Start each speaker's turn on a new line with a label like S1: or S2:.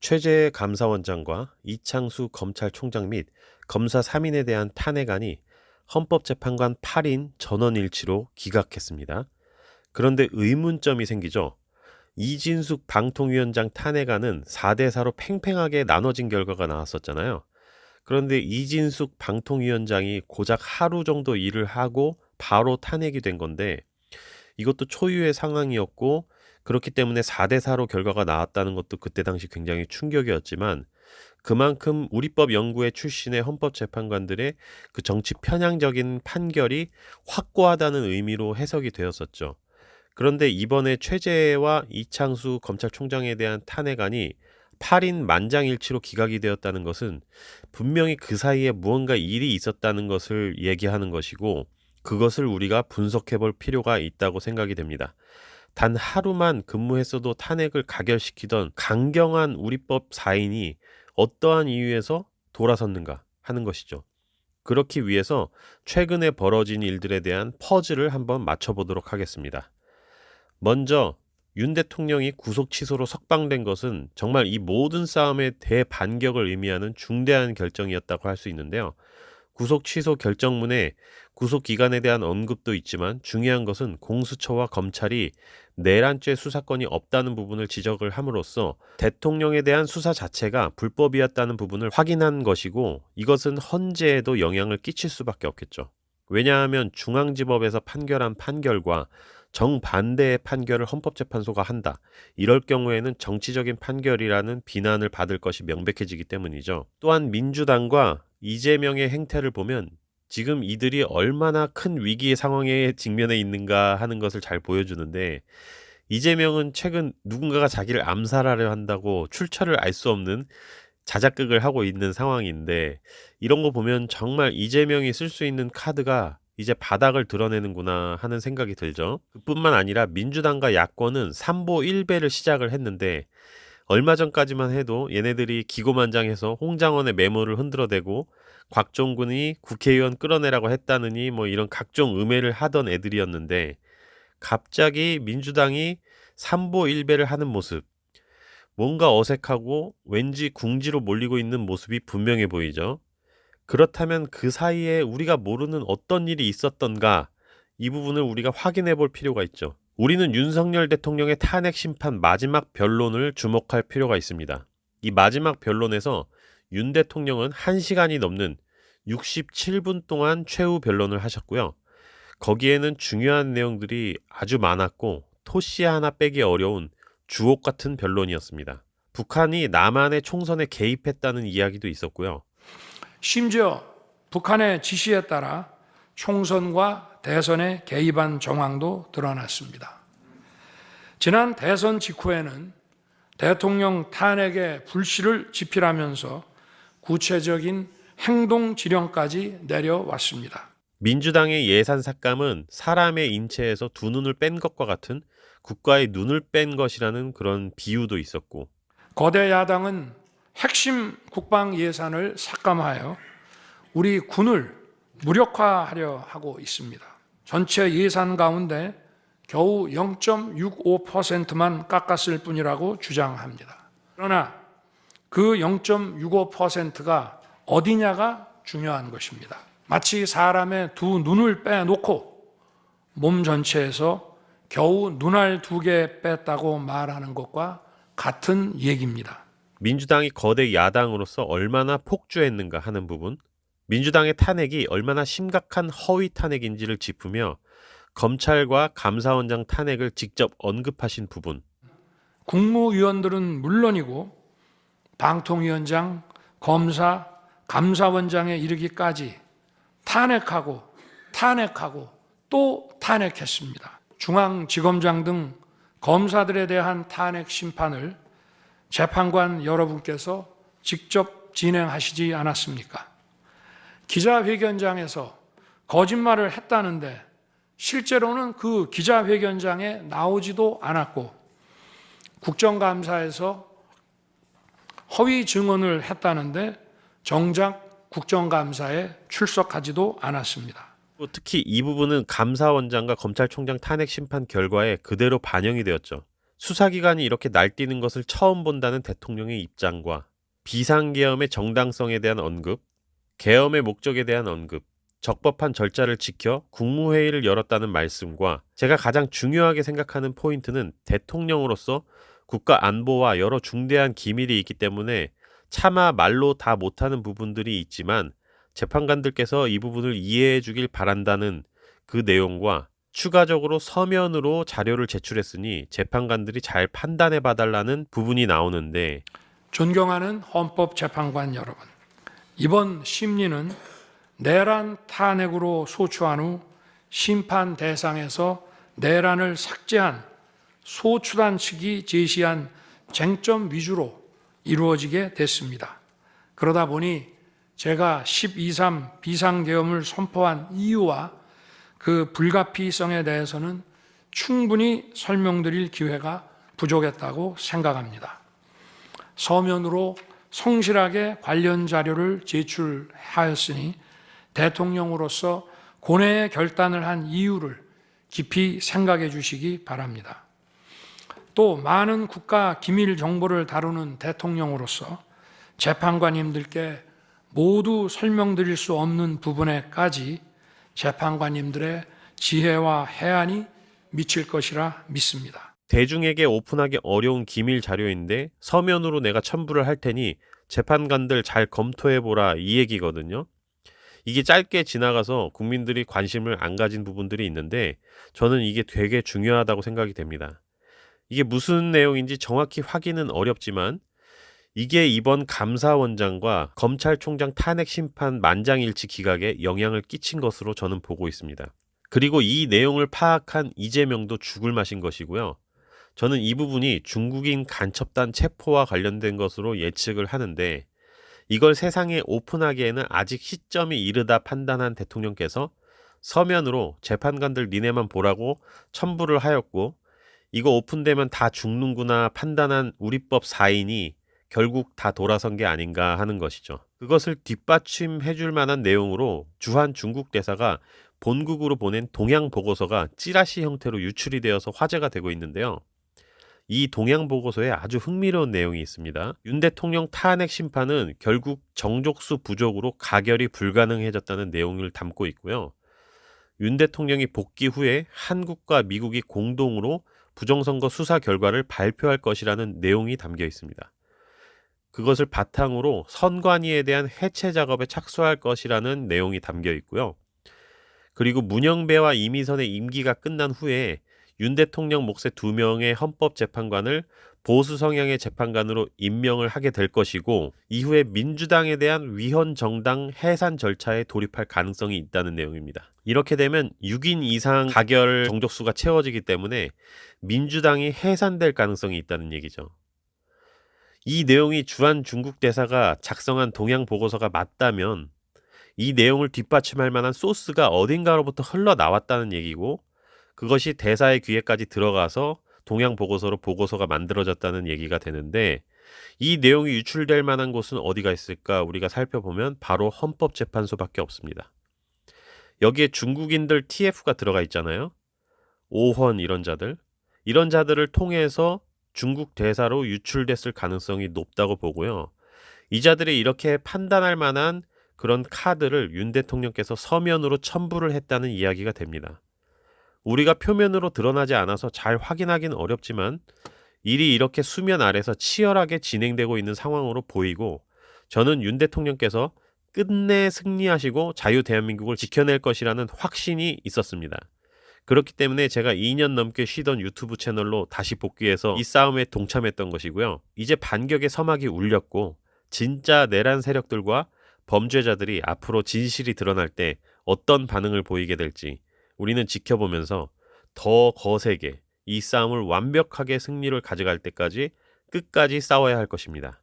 S1: 최재해 감사원장과 이창수 검찰총장 및 검사 3인에 대한 탄핵안이 헌법재판관 8인 전원일치로 기각했습니다. 그런데 의문점이 생기죠. 이진숙 방통위원장 탄핵안은 4대4로 팽팽하게 나눠진 결과가 나왔었잖아요. 그런데 이진숙 방통위원장이 고작 하루 정도 일을 하고 바로 탄핵이 된 건데, 이것도 초유의 상황이었고, 그렇기 때문에 4대4로 결과가 나왔다는 것도 그때 당시 굉장히 충격이었지만, 그만큼 우리법 연구회 출신의 헌법재판관들의 그 정치 편향적인 판결이 확고하다는 의미로 해석이 되었었죠. 그런데 이번에 최재해와 이창수 검찰총장에 대한 탄핵안이 8인 만장일치로 기각이 되었다는 것은 분명히 그 사이에 무언가 일이 있었다는 것을 얘기하는 것이고, 그것을 우리가 분석해 볼 필요가 있다고 생각이 됩니다. 단 하루만 근무했어도 탄핵을 가결시키던 강경한 우리법 4인이 어떠한 이유에서 돌아섰는가 하는 것이죠. 그렇기 위해서 최근에 벌어진 일들에 대한 퍼즐을 한번 맞춰보도록 하겠습니다. 먼저 윤 대통령이 구속 취소로 석방된 것은 정말 이 모든 싸움의 대반격을 의미하는 중대한 결정이었다고 할 수 있는데요. 구속 취소 결정문에 구속 기간에 대한 언급도 있지만 중요한 것은 공수처와 검찰이 내란죄 수사권이 없다는 부분을 지적을 함으로써 대통령에 대한 수사 자체가 불법이었다는 부분을 확인한 것이고, 이것은 헌재에도 영향을 끼칠 수밖에 없겠죠. 왜냐하면 중앙지법에서 판결한 판결과 정반대의 판결을 헌법재판소가 한다. 이럴 경우에는 정치적인 판결이라는 비난을 받을 것이 명백해지기 때문이죠. 또한 민주당과 이재명의 행태를 보면 지금 이들이 얼마나 큰 위기의 상황에 직면해 있는가 하는 것을 잘 보여주는데, 이재명은 최근 누군가가 자기를 암살하려 한다고 출처를 알 수 없는 자작극을 하고 있는 상황인데, 이런 거 보면 정말 이재명이 쓸 수 있는 카드가 이제 바닥을 드러내는구나 하는 생각이 들죠. 그뿐만 아니라 민주당과 야권은 삼보 1배를 시작을 했는데, 얼마 전까지만 해도 얘네들이 기고만장해서 홍장원의 메모를 흔들어대고 곽종근이 국회의원 끌어내라고 했다느니 뭐 이런 각종 음해를 하던 애들이었는데, 갑자기 민주당이 삼보 1배를 하는 모습, 뭔가 어색하고 왠지 궁지로 몰리고 있는 모습이 분명해 보이죠. 그렇다면 그 사이에 우리가 모르는 어떤 일이 있었던가, 이 부분을 우리가 확인해 볼 필요가 있죠. 우리는 윤석열 대통령의 탄핵 심판 마지막 변론을 주목할 필요가 있습니다. 이 마지막 변론에서 윤 대통령은 1시간이 넘는 67분 동안 최후 변론을 하셨고요. 거기에는 중요한 내용들이 아주 많았고 토시 하나 빼기 어려운 주옥 같은 변론이었습니다. 북한이 남한의 총선에 개입했다는 이야기도 있었고요.
S2: 심지어 북한의 지시에 따라 총선과 대선에 개입한 정황도 드러났습니다. 지난 대선 직후에는 대통령 탄핵의 불씨를 지필하면서 구체적인 행동 지령까지 내려왔습니다.
S1: 민주당의 예산 삭감은 사람의 인체에서 두 눈을 뺀 것과 같은 국가의 눈을 뺀 것이라는 그런 비유도 있었고,
S2: 거대 야당은 핵심 국방 예산을 삭감하여 우리 군을 무력화하려 하고 있습니다. 전체 예산 가운데 겨우 0.65%만 깎았을 뿐이라고 주장합니다. 그러나 그 0.65%가 어디냐가 중요한 것입니다. 마치 사람의 두 눈을 빼놓고 몸 전체에서 겨우 눈알 2개 뺐다고 말하는 것과 같은 얘기입니다.
S1: 민주당이 거대 야당으로서 얼마나 폭주했는가 하는 부분, 민주당의 탄핵이 얼마나 심각한 허위 탄핵인지를 짚으며 검찰과 감사원장 탄핵을 직접 언급하신 부분,
S2: 국무위원들은 물론이고 방통위원장, 검사, 감사원장에 이르기까지 탄핵하고 또 탄핵했습니다. 중앙지검장 등 검사들에 대한 탄핵 심판을 재판관 여러분께서 직접 진행하시지 않았습니까? 기자회견장에서 거짓말을 했다는데 실제로는 그 기자회견장에 나오지도 않았고, 국정감사에서 허위 증언을 했다는데 정작 국정감사에 출석하지도 않았습니다.
S1: 특히 이 부분은 감사원장과 검찰총장 탄핵 심판 결과에 그대로 반영이 되었죠. 수사기관이 이렇게 날뛰는 것을 처음 본다는 대통령의 입장과 비상계엄의 정당성에 대한 언급, 계엄의 목적에 대한 언급, 적법한 절차를 지켜 국무회의를 열었다는 말씀과 제가 가장 중요하게 생각하는 포인트는 대통령으로서 국가 안보와 여러 중대한 기밀이 있기 때문에 차마 말로 다 못하는 부분들이 있지만 재판관들께서 이 부분을 이해해 주길 바란다는 그 내용과 추가적으로 서면으로 자료를 제출했으니 재판관들이 잘 판단해 봐달라는 부분이 나오는데,
S2: 존경하는 헌법재판관 여러분, 이번 심리는 내란 탄핵으로 소추한 후 심판 대상에서 내란을 삭제한 소추단 측이 제시한 쟁점 위주로 이루어지게 됐습니다. 그러다 보니 제가 12.3 비상계엄을 선포한 이유와 그 불가피성에 대해서는 충분히 설명드릴 기회가 부족했다고 생각합니다. 서면으로 성실하게 관련 자료를 제출하였으니 대통령으로서 고뇌의 결단을 한 이유를 깊이 생각해 주시기 바랍니다. 또 많은 국가 기밀 정보를 다루는 대통령으로서 재판관님들께 모두 설명드릴 수 없는 부분에까지 재판관님들의 지혜와 해안이 미칠 것이라 믿습니다.
S1: 대중에게 오픈하기 어려운 기밀 자료인데 서면으로 내가 첨부를 할 테니 재판관들 잘 검토해보라, 이 얘기거든요. 이게 짧게 지나가서 국민들이 관심을 안 가진 부분들이 있는데 저는 이게 되게 중요하다고 생각이 됩니다. 이게 무슨 내용인지 정확히 확인은 어렵지만 이게 이번 감사원장과 검찰총장 탄핵 심판 만장일치 기각에 영향을 끼친 것으로 저는 보고 있습니다. 그리고 이 내용을 파악한 이재명도 죽을 맛인 것이고요. 저는 이 부분이 중국인 간첩단 체포와 관련된 것으로 예측을 하는데, 이걸 세상에 오픈하기에는 아직 시점이 이르다 판단한 대통령께서 서면으로 재판관들 니네만 보라고 첨부를 하였고, 이거 오픈되면 다 죽는구나 판단한 우리법 4인이 결국 다 돌아선 게 아닌가 하는 것이죠. 그것을 뒷받침해 줄 만한 내용으로 주한 중국 대사가 본국으로 보낸 동향 보고서가 찌라시 형태로 유출이 되어서 화제가 되고 있는데요. 이 동향 보고서에 아주 흥미로운 내용이 있습니다. 윤 대통령 탄핵 심판은 결국 정족수 부족으로 가결이 불가능해졌다는 내용을 담고 있고요. 윤 대통령이 복귀 후에 한국과 미국이 공동으로 부정선거 수사 결과를 발표할 것이라는 내용이 담겨 있습니다. 그것을 바탕으로 선관위에 대한 해체 작업에 착수할 것이라는 내용이 담겨 있고요. 그리고 문영배와 이미선의 임기가 끝난 후에 윤 대통령 몫의 2명의 헌법재판관을 보수 성향의 재판관으로 임명을 하게 될 것이고, 이후에 민주당에 대한 위헌 정당 해산 절차에 돌입할 가능성이 있다는 내용입니다. 이렇게 되면 6인 이상 가결 정족수가 채워지기 때문에 민주당이 해산될 가능성이 있다는 얘기죠. 이 내용이 주한 중국 대사가 작성한 동향 보고서가 맞다면 이 내용을 뒷받침할 만한 소스가 어딘가로부터 흘러나왔다는 얘기고, 그것이 대사의 귀에까지 들어가서 동향 보고서로 보고서가 만들어졌다는 얘기가 되는데, 이 내용이 유출될 만한 곳은 어디가 있을까 우리가 살펴보면 바로 헌법재판소밖에 없습니다. 여기에 중국인들 TF가 들어가 있잖아요. 오헌 이런 자들을 통해서 중국 대사로 유출됐을 가능성이 높다고 보고요. 이 자들이 이렇게 판단할 만한 그런 카드를 윤 대통령께서 서면으로 첨부를 했다는 이야기가 됩니다. 우리가 표면으로 드러나지 않아서 잘 확인하기는 어렵지만 일이 이렇게 수면 아래서 치열하게 진행되고 있는 상황으로 보이고, 저는 윤 대통령께서 끝내 승리하시고 자유 대한민국을 지켜낼 것이라는 확신이 있었습니다. 그렇기 때문에 제가 2년 넘게 쉬던 유튜브 채널로 다시 복귀해서 이 싸움에 동참했던 것이고요. 이제 반격의 서막이 울렸고 진짜 내란 세력들과 범죄자들이 앞으로 진실이 드러날 때 어떤 반응을 보이게 될지 우리는 지켜보면서 더 거세게 이 싸움을 완벽하게 승리를 가져갈 때까지 끝까지 싸워야 할 것입니다.